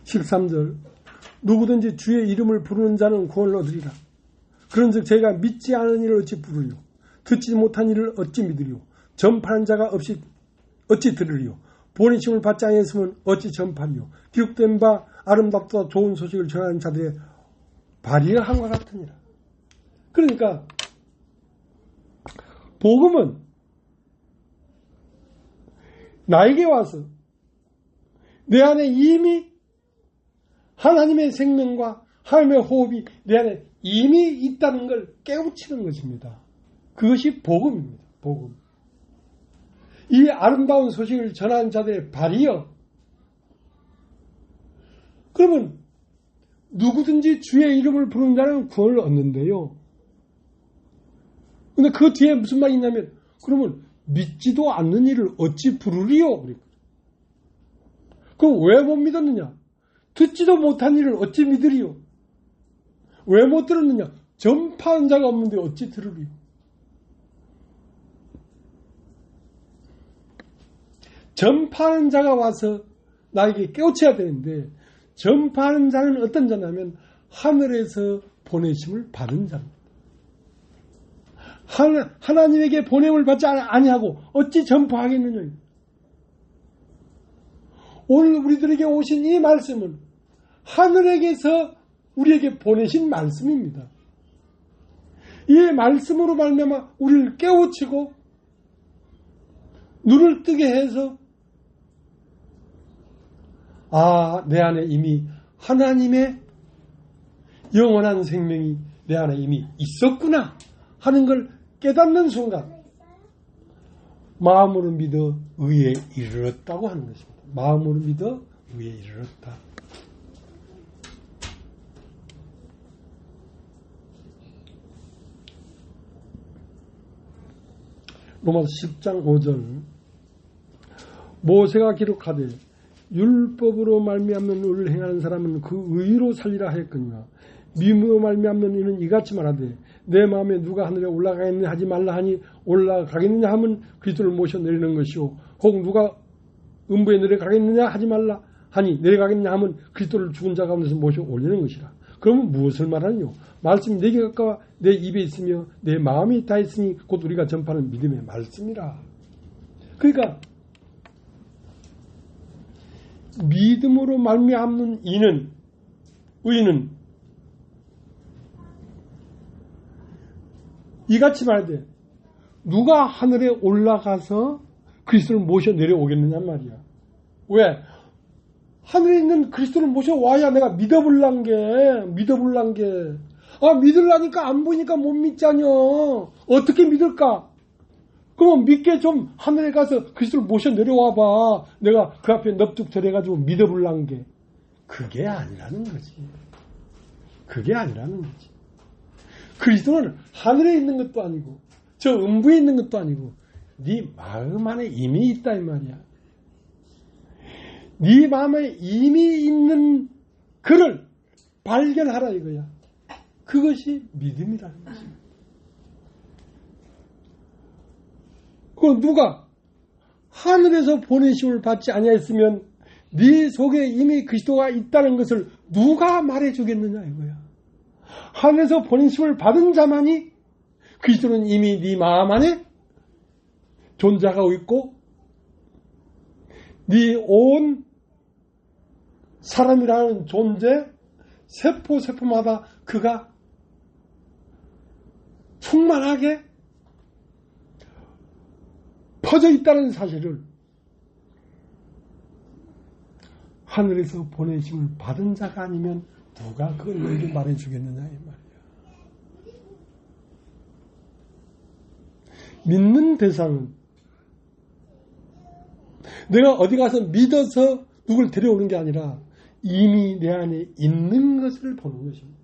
13절 누구든지 주의 이름을 부르는 자는 구원을 얻으리라. 그런즉 저희가 믿지 않은 이를 어찌 부르리요? 듣지 못한 이를 어찌 믿으리요? 전파하는 자가 없이 어찌 들으리요? 보내심을 받지 아니했으면 어찌 전파리요? 기록된 바 아름답다 좋은 소식을 전하는 자들의 발의함과 같으니라. 그러니까 복음은 나에게 와서 내 안에 이미 하나님의 생명과 하나님의 호흡이 내 안에 이미 있다는 걸 깨우치는 것입니다. 그것이 복음입니다. 복음. 이 아름다운 소식을 전하는 자들의 발이여. 그러면 누구든지 주의 이름을 부르는 자는 구원을 얻는데요. 근데 그 뒤에 무슨 말이 있냐면 그러면 믿지도 않는 이를 어찌 부르리요? 그럼 왜 못 믿었느냐? 듣지도 못한 이를 어찌 믿으리요? 왜 못 들었느냐? 전파하는 자가 없는데 어찌 들으리요? 전파하는 자가 와서 나에게 깨우쳐야 되는데 전파하는 자는 어떤 자냐면 하늘에서 보내심을 받은 자입니다. 하나님에게 보냄을 받지 아니하고 어찌 전파하겠느냐? 오늘 우리들에게 오신 이 말씀은 하늘에게서 우리에게 보내신 말씀입니다. 이 말씀으로 말미암아 우리를 깨우치고 눈을 뜨게 해서 내 안에 이미 하나님의 영원한 생명이 내 안에 이미 있었구나 하는 걸 깨닫는 순간 마음으로 믿어 의에 이르렀다고 하는 것입니다. 마음으로 믿어 의에 이르렀다. 로마서 10장 5절 모세가 기록하되 율법으로 말미암는 의를 행하는 사람은 그 의로 살리라 하였거니와 미무로 말미암는 이는 이같이 말하되 내 마음에 누가 하늘에 올라가겠느냐 하지 말라 하니 올라가겠느냐 하면 그리스도를 모셔 내리는 것이요 혹 누가 음부에 내려가겠느냐 하지 말라 하니 내려가겠느냐 하면 그리스도를 죽은 자 가운데서 모셔 올리는 것이라. 그러면 무엇을 말하느냐? 말씀이 내게 가까워 내 입에 있으며 내 마음이 다 있으니 곧 우리가 전파하는 믿음의 말씀이라. 그러니까 믿음으로 말미암는 의인은 이같이 말하되 누가 하늘에 올라가서 그리스도를 모셔 내려오겠느냐 말이야. 왜? 하늘에 있는 그리스도를 모셔와야 내가 믿어볼란 게. 믿으려니까 안 보이니까 못 믿자뇨. 어떻게 믿을까? 그러면 믿게 좀 하늘에 가서 그리스도를 모셔 내려와봐. 내가 그 앞에 넙죽절해가지고 믿어볼란 게. 그게 아니라는 거지. 그리스도는 하늘에 있는 것도 아니고 저 음부에 있는 것도 아니고 네 마음 안에 이미 있다 이 말이야. 네 마음에 이미 있는 그를 발견하라 이거야. 그것이 믿음이라는 것입니다. 그 누가 하늘에서 보내심을 받지 아니하였으면 네 속에 이미 그리스도가 있다는 것을 누가 말해주겠느냐 이거야. 하늘에서 보내심을 받은 자만이 그리스도는 이미 네 마음 안에 존재하고 있고 네 온 사람이라는 존재 세포마다 그가 충만하게 퍼져 있다는 사실을 하늘에서 보내심을 받은 자가 아니면 누가 그걸 너에게 말해주겠느냐 이 말이야. 믿는 대상은 내가 어디 가서 믿어서 누굴 데려오는 게 아니라 이미 내 안에 있는 것을 보는 것입니다.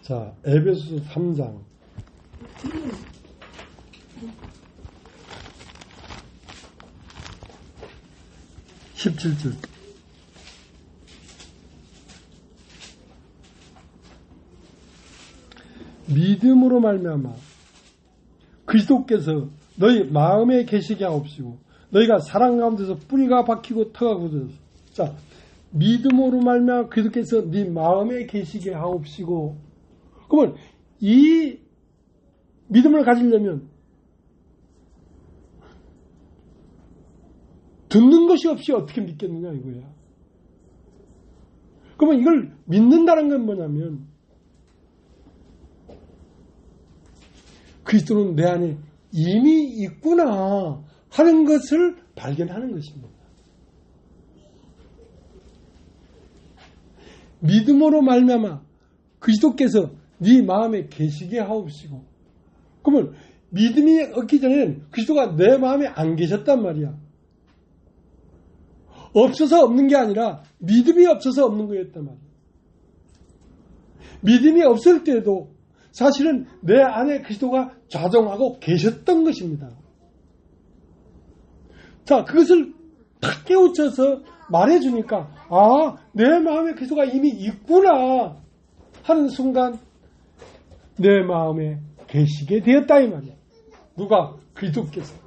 자, 에베소서 3장 17절 믿음으로 말미암아 그리스도께서 너희 마음에 계시게 하옵시고 너희가 사랑 가운데서 뿌리가 박히고 터가 굳어서 자 믿음으로 말미암아 그리스도께서 네 마음에 계시게 하옵시고 그러면 이 믿음을 가지려면 듣는 것이 없이 어떻게 믿겠느냐 이거야. 그러면 이걸 믿는다는 건 뭐냐면 그리스도는 내 안에 이미 있구나 하는 것을 발견하는 것입니다. 믿음으로 말미암아 그리스도께서 네 마음에 계시게 하옵시고 그러면 믿음이 없기 전에는 그리스도가 내 마음에 안 계셨단 말이야. 없어서 없는 게 아니라 믿음이 없어서 없는 거였단 말이야. 믿음이 없을 때도 사실은 내 안에 그리스도가 좌정하고 계셨던 것입니다. 자, 그것을 탁 깨우쳐서 말해주니까 아, 내 마음에 그리스도가 이미 있구나 하는 순간 내 마음에 계시게 되었다 이 말이야. 누가? 그리스도께서.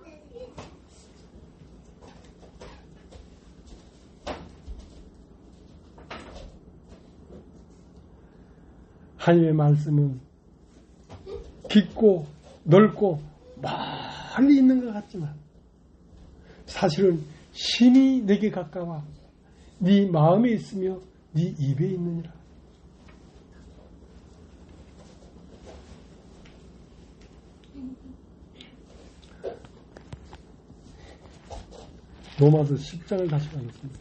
하나님의 말씀은 깊고 넓고 멀리 있는 것 같지만 사실은 심히 내게 가까워 네 마음에 있으며 네 입에 있느니라. 로마서 10장을 다시 가겠습니다.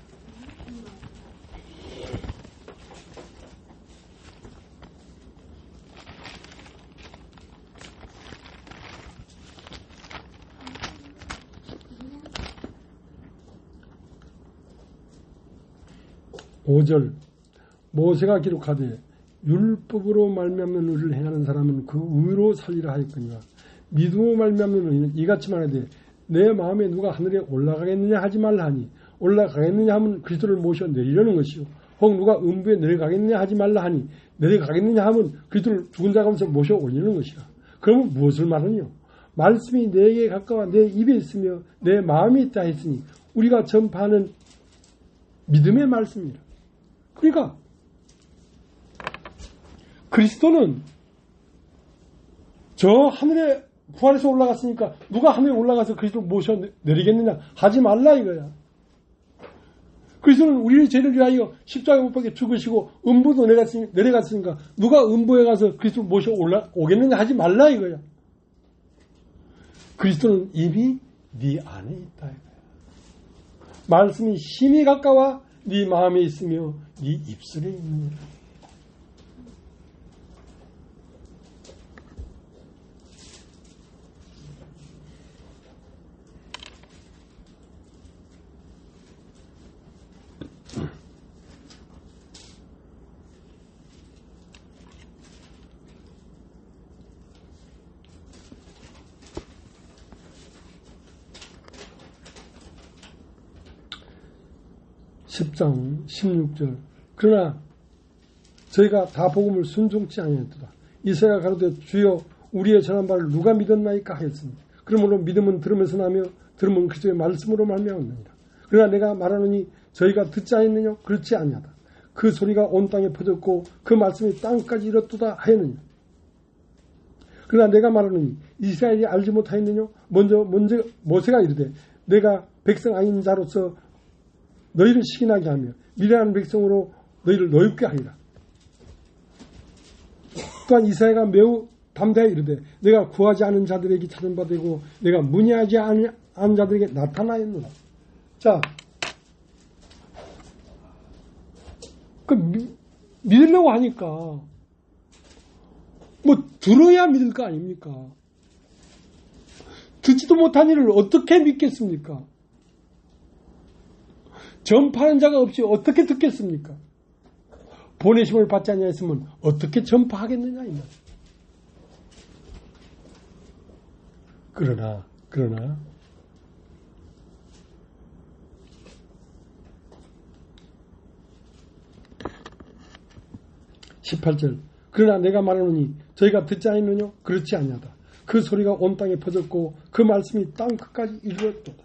(5절) 모세가 기록하되 율법으로 말미암는 의를 행하는 사람은 그 의로 살리라 하였거니와 믿음으로 말미암는 의는 이같이 말하되 내 마음에 누가 하늘에 올라가겠느냐 하지 말라 하니 올라가겠느냐 하면 그리스도를 모셔 내리려는 것이요 혹 누가 음부에 내려가겠느냐 하지 말라 하니 내려가겠느냐 하면 그리스도를 죽은 자 가운데서 모셔 올리는 것이라. 그러면 무엇을 말하느냐? 말씀이 내게 가까워 내 입에 있으며 내 마음에 있다 했으니 우리가 전파하는 믿음의 말씀이라. 그러니까 그리스도는 저 하늘에 부활해서 올라갔으니까 누가 하늘에 올라가서 그리스도를 모셔 내리겠느냐 하지 말라 이거야. 그리스도는 우리의 죄를 위하여 십자가에 못 박혀 죽으시고 음부도 내려갔으니까 누가 음부에 가서 그리스도를 모셔 오겠느냐 하지 말라 이거야. 그리스도는 이미 네 안에 있다 이거야. 말씀이 심히 가까워 네 마음에 있으며 네 입술에 있느니라. 10장 16절 그러나 저희가 다 복음을 순종치 아니하였도다. 이사야가 가로되 주여 우리의 전한 바를 누가 믿었나이까 하였으니 그러므로 믿음은 들음에서 나며 들음은 그리스도의 말씀으로 말미암느니라. 그러나 내가 말하노니 저희가 듣지 않았느냐? 그렇지 아니하다. 그 소리가 온 땅에 퍼졌고 그 말씀이 땅까지 이뤘도다 하였느니라. 그러나 내가 말하노니 이스라엘이 알지 못하였느냐? 먼저 모세가 이르되 내가 백성 아닌 자로서 너희를 시인하게 하며 미련한 백성으로 너희를 노엽게 하리라. 또한 이사야가 매우 담대하여 이르되 내가 구하지 않은 자들에게 찾은 바 되고 내가 문의하지 않은 자들에게 나타나였노라. 자, 믿으려고 하니까 뭐 들어야 믿을 거 아닙니까? 듣지도 못한 일을 어떻게 믿겠습니까? 전파하는 자가 없이 어떻게 듣겠습니까? 보내심을 받지 아니하였으면 어떻게 전파하겠느냐 이 말. 그러나 18절 그러나 내가 말하노니 저희가 듣지 아니느냐? 그렇지 아니하다. 그 소리가 온 땅에 퍼졌고 그 말씀이 땅 끝까지 이르렀도다.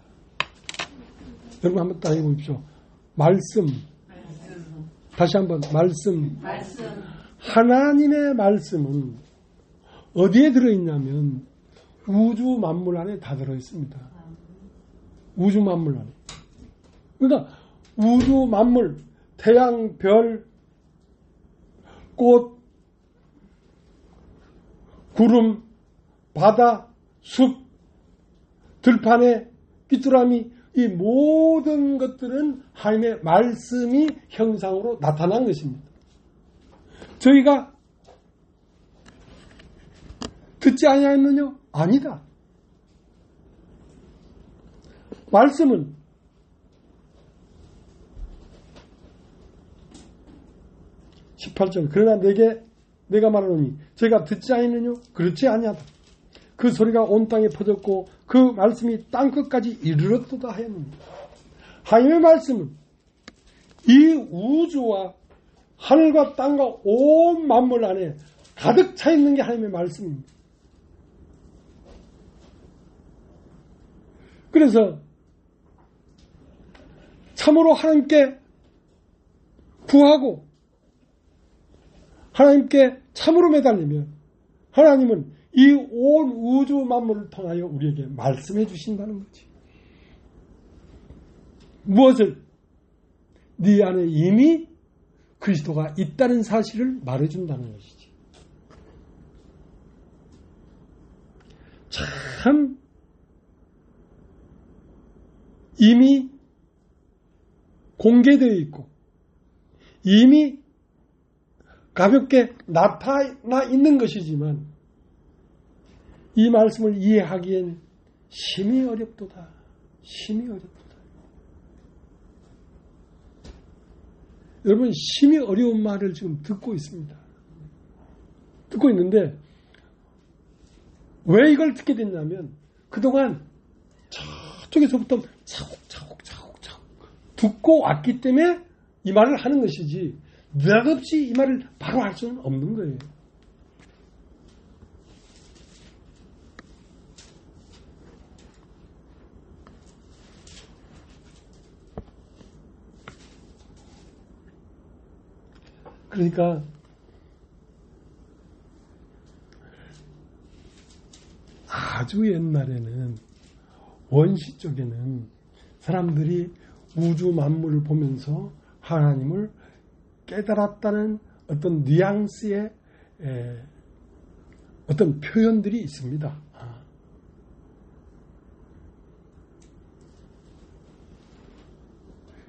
여러분 한번 따라해 보십시오. 말씀. 다시 한번 말씀. 하나님의 말씀은 어디에 들어있냐면 우주 만물 안에 다 들어있습니다. 우주 만물 안에. 그러니까 우주 만물, 태양, 별, 꽃, 구름, 바다, 숲, 들판에 귀뚜라미 이 모든 것들은 하나님의 말씀이 형상으로 나타난 것입니다. 저희가 듣지 아니하였느냐? 아니다. 말씀은 (18절) 그러나 내가 말하노니 저희가 듣지 아니느냐? 그렇지 아니하다. 그 소리가 온 땅에 퍼졌고 그 말씀이 땅끝까지 이르렀도다 하였느니라. 하나님의 말씀은 이 우주와 하늘과 땅과 온 만물 안에 가득 차 있는 게 하나님의 말씀입니다. 그래서 참으로 하나님께 구하고 하나님께 참으로 매달리면 하나님은 이 온 우주 만물을 통하여 우리에게 말씀해 주신다는 거지. 무엇을? 네 안에 이미 그리스도가 있다는 사실을 말해준다는 것이지. 참 이미 공개되어 있고 이미 가볍게 나타나 있는 것이지만 이 말씀을 이해하기엔 심히 어렵도다. 심히 어렵도다. 여러분 심히 어려운 말을 지금 듣고 있습니다. 듣고 있는데 왜 이걸 듣게 됐냐면 그동안 저쪽에서부터 차곡차곡 듣고 왔기 때문에 이 말을 하는 것이지 느닷없이 이 말을 바로 할 수는 없는 거예요. 그러니까 아주 옛날에는 원시 쪽에는 사람들이 우주 만물을 보면서 하나님을 깨달았다는 어떤 뉘앙스의 어떤 표현들이 있습니다.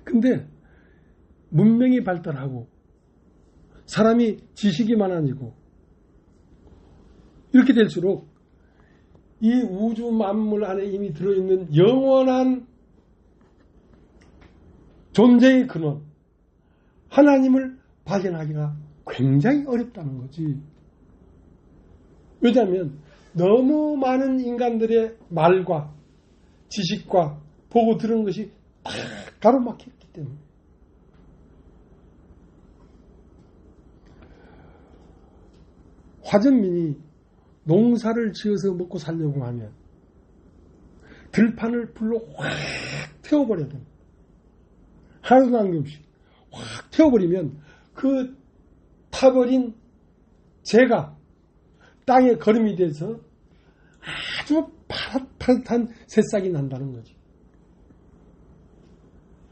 근데 문명이 발달하고 사람이 지식이 많아지고 이렇게 될수록 이 우주 만물 안에 이미 들어있는 영원한 존재의 근원 하나님을 발견하기가 굉장히 어렵다는 거지. 왜냐하면 너무 많은 인간들의 말과 지식과 보고 들은 것이 다 가로막혔기 때문에. 화전민이 농사를 지어서 먹고 살려고 하면 들판을 불로 확 태워버려야 됩니다. 하나도 남김없이 확 태워버리면 그 타버린 재가 땅에 거름이 돼서 아주 파릇파릇한 새싹이 난다는 거지.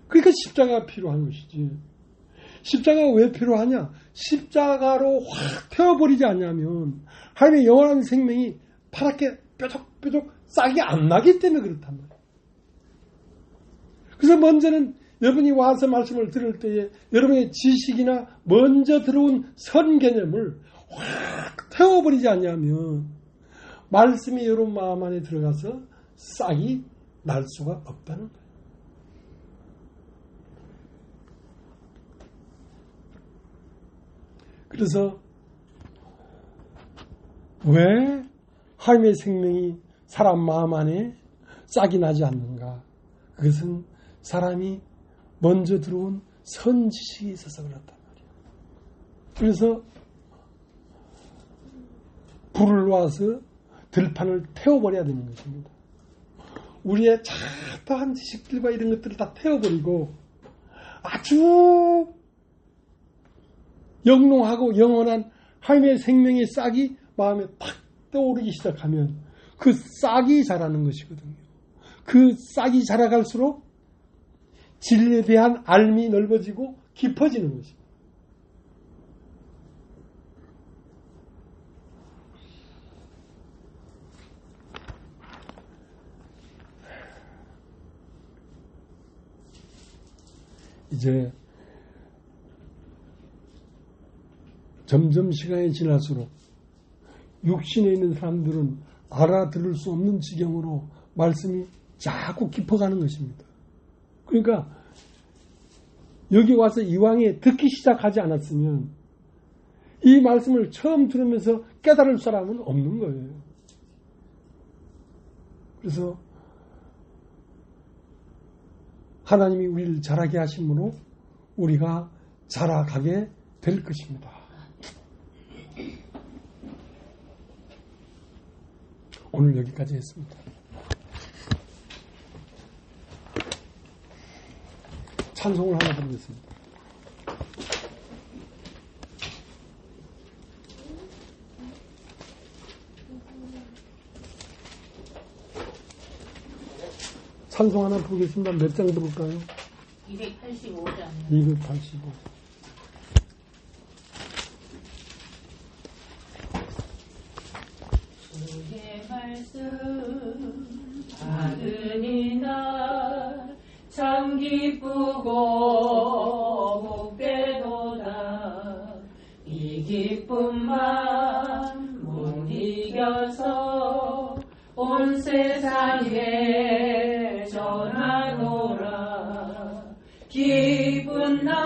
그러니까 십자가가 필요한 것이지. 십자가가 왜 필요하냐? 십자가로 확 태워버리지 않냐면 하나님의 영원한 생명이 파랗게 뾰족뾰족 싹이 안 나기 때문에 그렇단 말이에요. 그래서 먼저는 여러분이 와서 말씀을 들을 때에 여러분의 지식이나 먼저 들어온 선 개념을 확 태워버리지 않냐면 말씀이 여러분 마음 안에 들어가서 싹이 날 수가 없다는 거예요. 그래서 왜 하나님의 생명이 사람 마음 안에 싹이 나지 않는가? 그것은 사람이 먼저 들어온 선지식이 있어서 그렇단 말이에요. 그래서 불을 놔서 들판을 태워버려야 되는 것입니다. 우리의 잡다한 지식들과 이런 것들을 다 태워버리고 아주 영롱하고 영원한 하나님의 생명의 싹이 마음에 팍 떠오르기 시작하면 그 싹이 자라는 것이거든요. 그 싹이 자라갈수록 진리에 대한 알미 넓어지고 깊어지는 것입니다. 이제 점점 시간이 지날수록 육신에 있는 사람들은 알아들을 수 없는 지경으로 말씀이 자꾸 깊어가는 것입니다. 그러니까 여기 와서 이왕에 듣기 시작하지 않았으면 이 말씀을 처음 들으면서 깨달을 사람은 없는 거예요. 그래서 하나님이 우리를 자라게 하심으로 우리가 자라가게 될 것입니다. 오늘 여기까지 했습니다. 찬송을 하나 드리겠습니다. 찬송 하나 부르겠습니다. 몇 장 부를까요? 285장. 285. 주의 말씀 받으니 날 참 기쁘고 복되도다. 이 기쁨만 못 이겨서 온 세상에 전하노라. 기쁜 날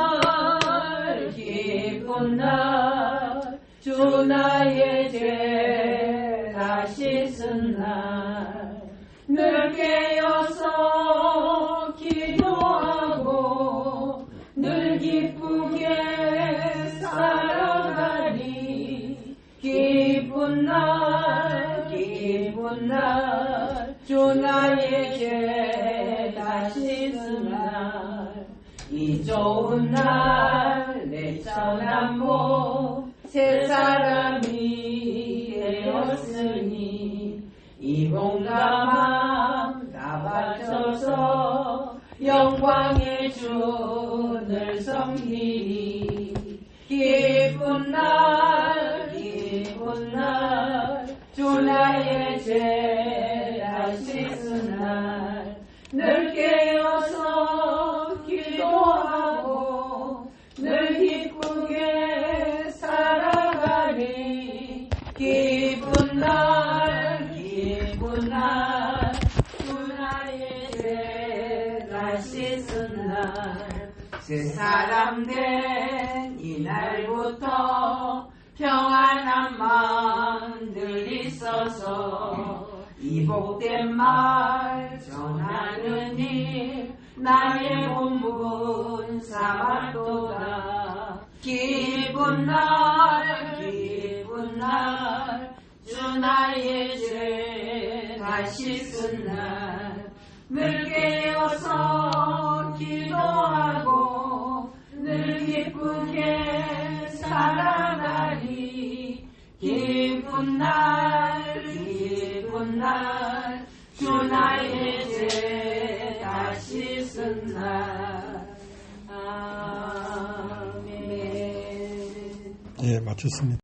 주 나의 죄 다시 쓴 날 늘 깨어서 기도하고 늘 기쁘게 살아가리. 기쁜 날 주 나의 죄 다시 쓴 날 이 좋은 날 내 떠난 몸 새 사람이 되었으니 이 몸과 마음 다 바쳐서 영광의 주를 섬기리. 기쁜 날 주 나의 죄 다시 쓴 날 늘 깨어서 기도하고 늘 기쁘게 살아가리. 기쁜 날 주 나의 죄 다시 쓴 날 새 사람 된 이날부터 평안한 마음 늘 있어서 이 복된 말 전하는 일 나의 본분 삼았도다. 기쁜 날 나의 죄 다시 쓴 날 늘 깨어서 기도하고 늘 기쁘게 살아가리. 기쁜 날 주 나의 죄 다시 쓴 날. 아멘. 예, 마쳤습니다.